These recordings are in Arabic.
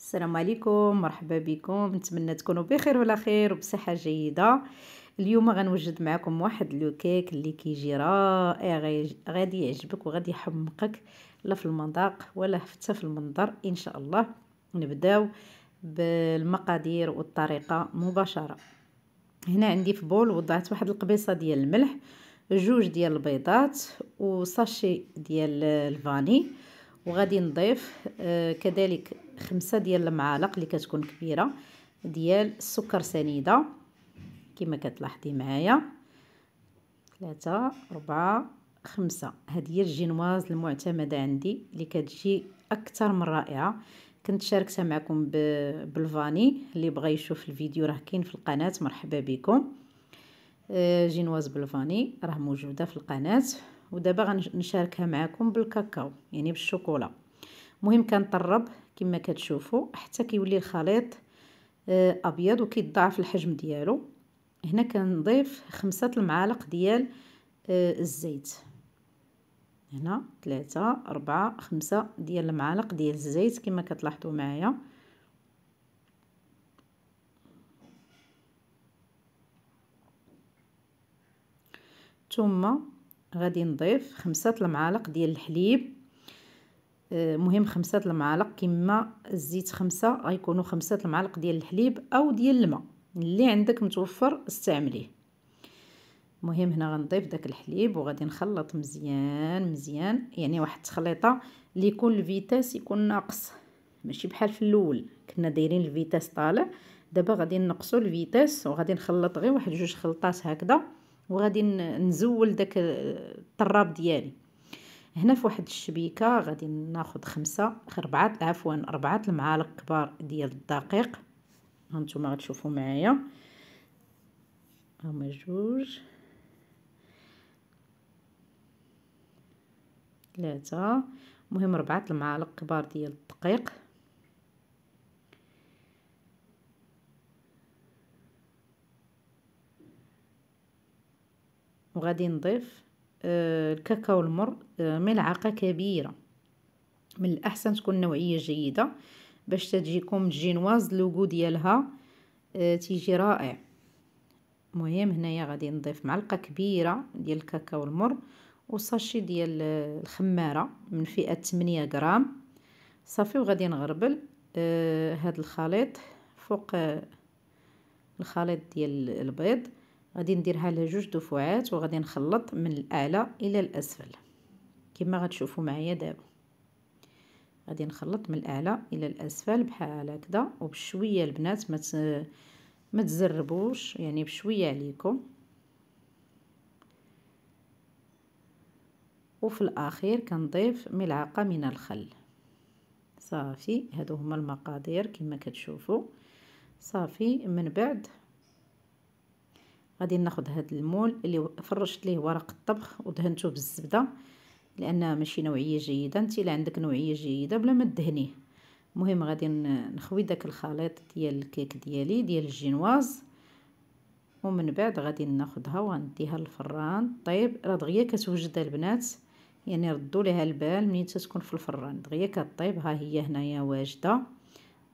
السلام عليكم، مرحبا بكم. نتمنى تكونوا بخير وعلى خير وبصحه جيده. اليوم غنوجد معكم واحد لو كيك اللي كيجي رائع، غادي يعجبك وغادي يحمقك لا في المذاق ولا حتى في المنظر ان شاء الله. نبداو بالمقادير والطريقه مباشره. هنا عندي في بول وضعت واحد القبيصه ديال الملح، جوج ديال البيضات وساشي ديال الفاني، وغادي نضيف كذلك 5 ديال المعالق اللي كتكون كبيره ديال السكر سنيده كما كتلاحظي معايا. 3 4 5. هذه هي الجينواز المعتمده عندي اللي كتجي اكثر من رائعه. كنت شاركتها معكم بالفاني، اللي بغى يشوف الفيديو راه كاين في القناه مرحبا بكم. جينواز بالفاني راه موجوده في القناه. ودابا غنشاركها معكم بالكاكاو يعني بالشوكولا. مهم كنطرب كما كتشوفوا حتى كيولي الخليط ابيض وكيتضاعف الحجم ديالو. هنا كنضيف 5 المعالق ديال الزيت. هنا 3 4 5 ديال المعالق ديال الزيت كما كتلاحظوا معايا. ثم غادي نضيف 5 المعالق ديال الحليب. مهم 5 المعالق، كما الزيت 5 غيكونوا 5 المعالق ديال الحليب او ديال الماء اللي عندك متوفر استعمليه. مهم هنا غنضيف داك الحليب وغادي نخلط مزيان يعني واحد التخليطه اللي يكون الفيتاس يكون ناقص، ماشي بحال في الاول كنا دايرين الفيتاس طالع. دابا غادي نقصوا الفيتاس وغادي نخلط غير واحد جوج خلطات هكذا، وغادي نزول داك الطراب ديالي. هنا في واحد الشبيكه غادي ناخذ 4 المعالق كبار ديال الدقيق. هانتوما غتشوفوا معايا هما جوج 3. مهم 4 المعالق كبار ديال الدقيق. وغادي نضيف الكاكاو المر ملعقه كبيره. من الاحسن تكون نوعيه جيده باش تجيكم الجينواز اللوغو ديالها تيجي رائع. مهم هنايا غادي نضيف معلقه كبيره ديال الكاكاو المر وساشي ديال الخماره من فئه 8 غرام صافي. وغادي نغربل هذا الخليط فوق الخليط ديال البيض. غادي نديرها على جوج دفعات وغادي نخلط من الاعلى الى الاسفل كما غتشوفوا معايا دابا. غادي نخلط من الاعلى الى الاسفل بحال هكذا وبشويه البنات ما تزربوش يعني بشويه عليكم. وفي الاخير كنضيف ملعقه من الخل. صافي هادو هما المقادير كما كتشوفوا. صافي من بعد غادي ناخذ هاد المول اللي فرشت ليه ورق الطبخ ودهنته بالزبده لانها ماشي نوعيه جيده. انت الا عندك نوعيه جيده بلا ما تدهنيه. المهم غادي نخوي داك الخليط ديال الكيك ديالي ديال الجينواز، ومن بعد غادي ناخذها وغنديها للفران. طيب راه دغيا كتوجد البنات، يعني ردوا ليها البال ملي تكون في الفران دغيا كطيب. ها هي هنايا واجده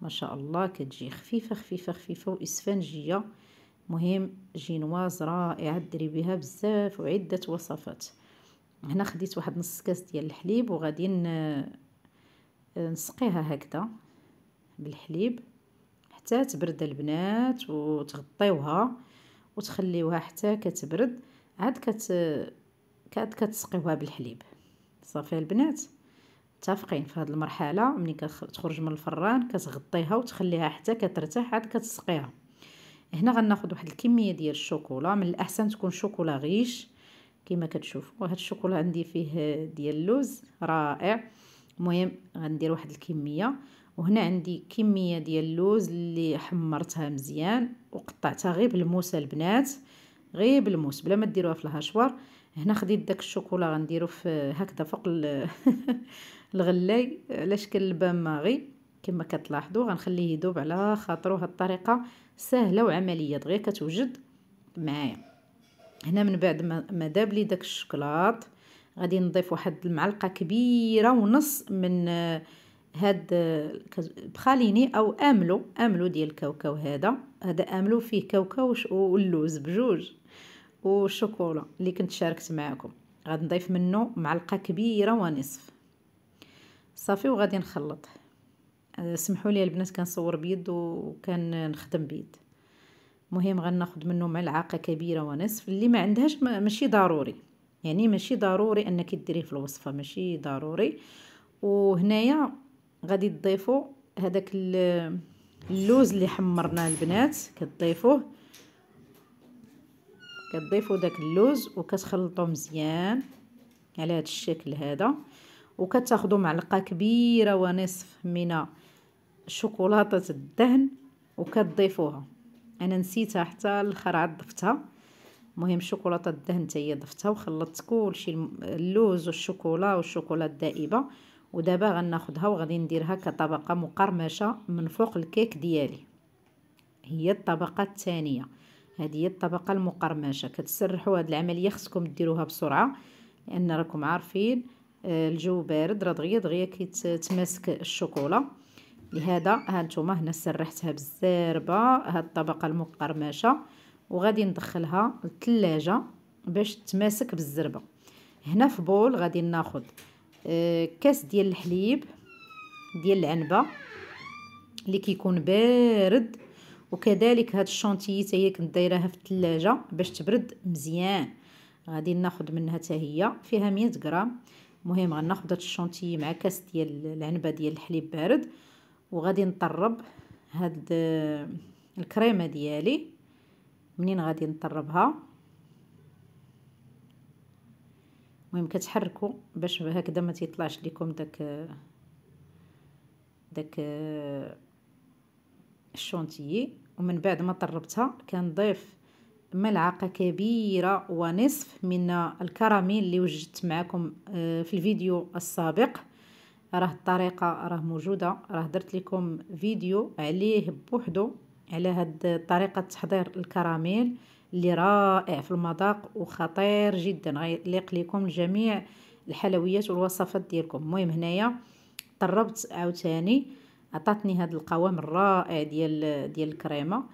ما شاء الله، كتجي خفيفه خفيفه خفيفه واسفنجيه. مهم جينواز رائعه ديري بها بزاف وعده وصفات. هنا خديت واحد نص كاس ديال الحليب وغادي نسقيها هكذا بالحليب حتى تبرد البنات وتغطيوها وتخليوها حتى كتبرد. عاد كتسقيوها بالحليب. صافي البنات متفقين في هذه المرحله. ملي كتخرج من الفران كتغطيها وتخليها حتى كترتاح عاد كتسقيها. هنا غناخذ واحد الكميه ديال الشوكولا، من الاحسن تكون شوكولا غيش كما كتشوفوا. هاد الشوكولا عندي فيه ديال اللوز رائع. المهم غندير واحد الكميه. وهنا عندي كميه ديال اللوز اللي حمرتها مزيان وقطعتها غير بالموس البنات، غير بالموس بلا ما ديروها في الهشوار. هنا خديت داك الشوكولا غنديرو في هكذا فوق الغلاي على شكل البان ماغي كما كتلاحظوا. غنخليه يذوب على خاطرو. هاد الطريقه سهله وعمليه دغيا كتوجد معايا. هنا من بعد ما داب لي داك الشكلاط غادي نضيف واحد المعلقه كبيره ونص من هاد بخاليني او املو ديال الكاوكاو. هذا املو فيه كاوكاو واللوز بجوج والشوكولا اللي كنت شاركت معكم. غادي نضيف منه معلقه كبيره ونصف صافي وغادي نخلط. سمحوا لي البنات كنصور بيد وكان نخدم بيد. مهم غناخد منه ملعقه كبيره ونصف. اللي ما عندهاش ماشي ضروري، يعني ماشي ضروري انك ديريه في الوصفه، ماشي ضروري. وهنايا غادي تضيفوا هذاك اللوز اللي حمرناه البنات، كتضيفوا داك اللوز وكتخلطوه مزيان على هذا الشكل هذا. وكتاخذوا معلقه كبيره ونصف من شوكولاته الدهن وكتضيفوها. انا نسيتها حتى الاخر عاد ضفتها. مهم شوكولاته الدهن حتى هي ضفتها وخلطت كلشي، اللوز والشوكولا الدائبه. ودابا غناخدها وغادي نديرها كطبقه مقرمشه من فوق الكيك ديالي. هي الطبقه الثانيه، هذه هي الطبقه المقرمشه. كتسرحوا هذه العمليه خصكم ديروها بسرعه لان راكم عارفين الجو بارد، راه دغيا كيتماسك الشوكولا. لهذا ها نتوما هنا سرحتها بالزاربه هاد الطبقه المقرمشه وغادي ندخلها للثلاجه باش تماسك بالزربه. هنا في بول غادي ناخذ كاس ديال الحليب ديال العنبه اللي كيكون بارد، وكذلك هاد الشونتيي حتى هي كنت دايراها في الثلاجه باش تبرد مزيان. غادي ناخذ منها حتى هي فيها 100 غرام. مهم غناخذ هاد الشونتيي مع كاس ديال العنبه ديال الحليب بارد وغادي نطرب هاد الكريمه ديالي. منين غادي نطربها المهم كتحركوا باش هكذا ما تيطلعش لكم داك الشونتيي. ومن بعد ما طربتها كنضيف ملعقه كبيره ونصف من الكراميل اللي وجدت معكم في الفيديو السابق. راه الطريقه راه موجوده، راه درت لكم فيديو عليه بوحدو على هاد طريقه تحضير الكراميل اللي رائع في المذاق وخطير جدا، غيليق لكم لجميع الحلويات والوصفات ديالكم. المهم هنايا طربت عاوتاني، عطاتني هاد القوام الرائع ديال الكريمه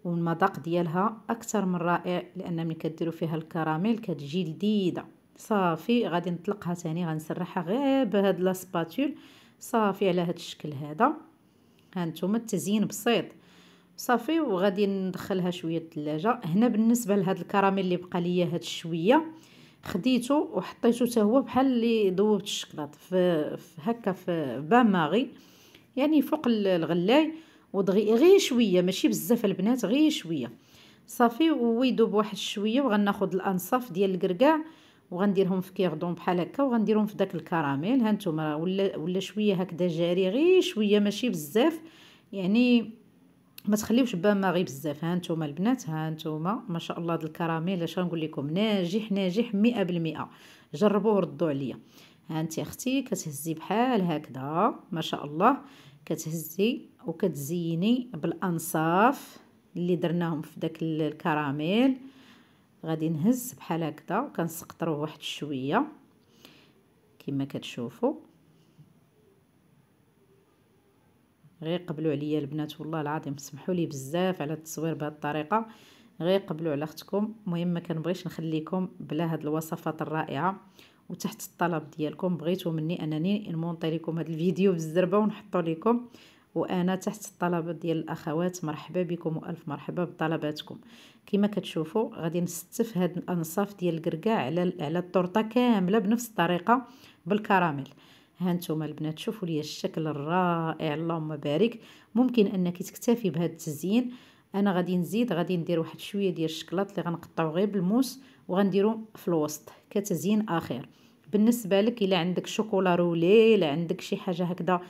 والمذاق ديالها اكثر من رائع، لان ملي كديروا فيها الكراميل كتجي لذيذه. صافي غادي نطلقها ثاني، غنسرحها غير بهاد لا سباتول صافي على هاد الشكل هذا. ها نتوما التزيين بسيط صافي. وغادي ندخلها شويه الثلاجه. هنا بالنسبه لهاد الكراميل اللي بقى ليا هاد شويه خديته وحطيته حتى هو بحال اللي ذوبت الشكلاط في هكا في بان ماغي، يعني فوق الغلاي غير شويه ماشي بزاف البنات، غير شويه صافي ويذوب واحد شويه. وغناخذ الانصاف ديال الكركاع وغنديرهم في كيردون بحال هكا وغنديرهم في داك الكراميل. ها نتوما ولا شويه هكذا جاري، غير شويه ماشي بزاف، يعني ما تخليوش بان ماغي بزاف. ها نتوما البنات، ها نتوما ما شاء الله هاد الكراميل اش غنقول لكم ناجح 100%. جربوه وردوا عليا. ها انت اختي كتهزي بحال هكذا ما شاء الله، كتهزي وكتزيني بالانصاف اللي درناهم في داك الكراميل. غادي نهز بحال هكذا وكنسقطروه واحد شويه كما كتشوفوا. غير قبلوا عليا البنات والله العظيم، سمحوا لي بزاف على التصوير بهذه الطريقه، غير قبلوا على اختكم. المهم ما كنبغيش نخليكم بلا هاد الوصفات الرائعه، وتحت الطلب ديالكم بغيتوا مني انني نمونطي لكم هذا الفيديو بالزربه ونحطه لكم، وانا تحت الطلب ديال الاخوات مرحبا بكم والف مرحبا بطلباتكم. كما كتشوفوا غادي نستف هاد الانصاف ديال الكركاع على الطورطه كامله بنفس الطريقه بالكراميل. ها نتوما البنات شوفوا لي الشكل الرائع اللهم بارك. ممكن انك تكتفي بهذا التزيين. انا غادي ندير واحد شويه ديال الشكلاط اللي غنقطعو غير بالموس وغنديرو في الوسط كتزيين اخر. بالنسبه لك الا عندك شوكولا رولي، الا عندك شي حاجه هكذا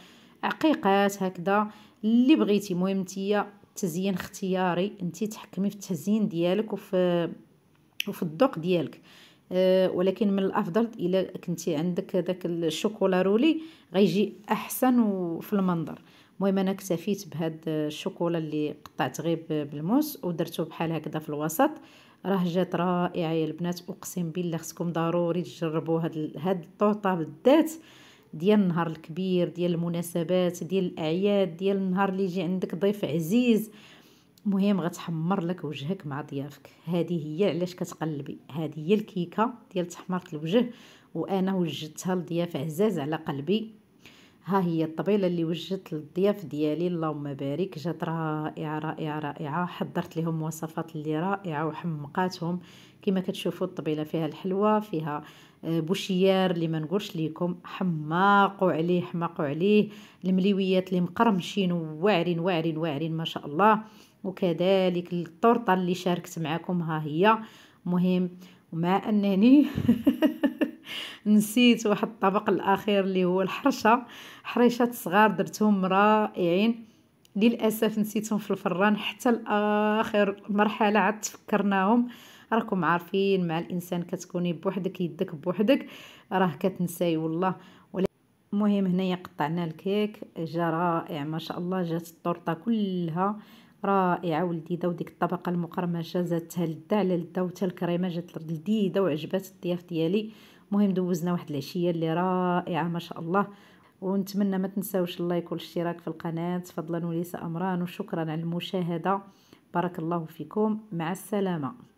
عقيقات هكذا اللي بغيتي، المهم نتيا تزيين اختياري، انتي تحكمي في التزيين ديالك وفي الذوق ديالك. ولكن من الافضل الا كنتي عندك داك الشوكولا رولي غيجي احسن وفي المنظر. المهم انا اكتفيت بهاد الشوكولا اللي قطعت غير بالموس ودرته بحال هكذا في الوسط، راه جات رائعه يا البنات. اقسم بالله خصكم ضروري تجربوا هاد الطوطه بالذات، ديال النهار الكبير، ديال المناسبات، ديال الاعياد، ديال النهار اللي يجي عندك ضيف عزيز. مهم غتحمر لك وجهك مع ضيافك. هذه هي علاش كتقلبي، هذه هي الكيكه ديال تحميره الوجه، وانا وجدتها لضياف عزاز على قلبي. ها هي الطبيله اللي وجدت للضياف ديالي، اللهم بارك، جات رائعه رائعه رائعه. حضرت لهم وصفات اللي رائعه وحمقاتهم. كما كتشوفوا الطبيله فيها الحلوى، فيها بوشيار اللي ما نقولش لكم، حماقوا عليه حماقوا عليه. المليويات اللي مقرمشين واعرين واعرين واعرين ما شاء الله. وكذلك الطورطه اللي شاركت معكم ها هي. مهم ومع انني نسيت واحد الطبق الاخير اللي هو الحرشه، حريشات صغار درتهم رائعين. للاسف نسيتهم في الفران حتى لاخر مرحله، عاد تفكرناهم. راكم عارفين مع الانسان كتكوني بوحدك يدك بوحدك راه كتنساي والله. المهم هنايا قطعنا الكيك، جا رائع ما شاء الله. جات الطورطه كلها رائعه ولذيذه، وديك الطبقه المقرمشه زادتها لذه على لذه، وتا الكريمه جات لذيذه وعجبات الضياف ديالي. المهم دوزنا واحد العشيه اللي رائعه ما شاء الله. ونتمنى ما تنساوش اللايك والاشتراك في القناه فضلا وليس امرا، وشكرا على المشاهده. بارك الله فيكم، مع السلامه.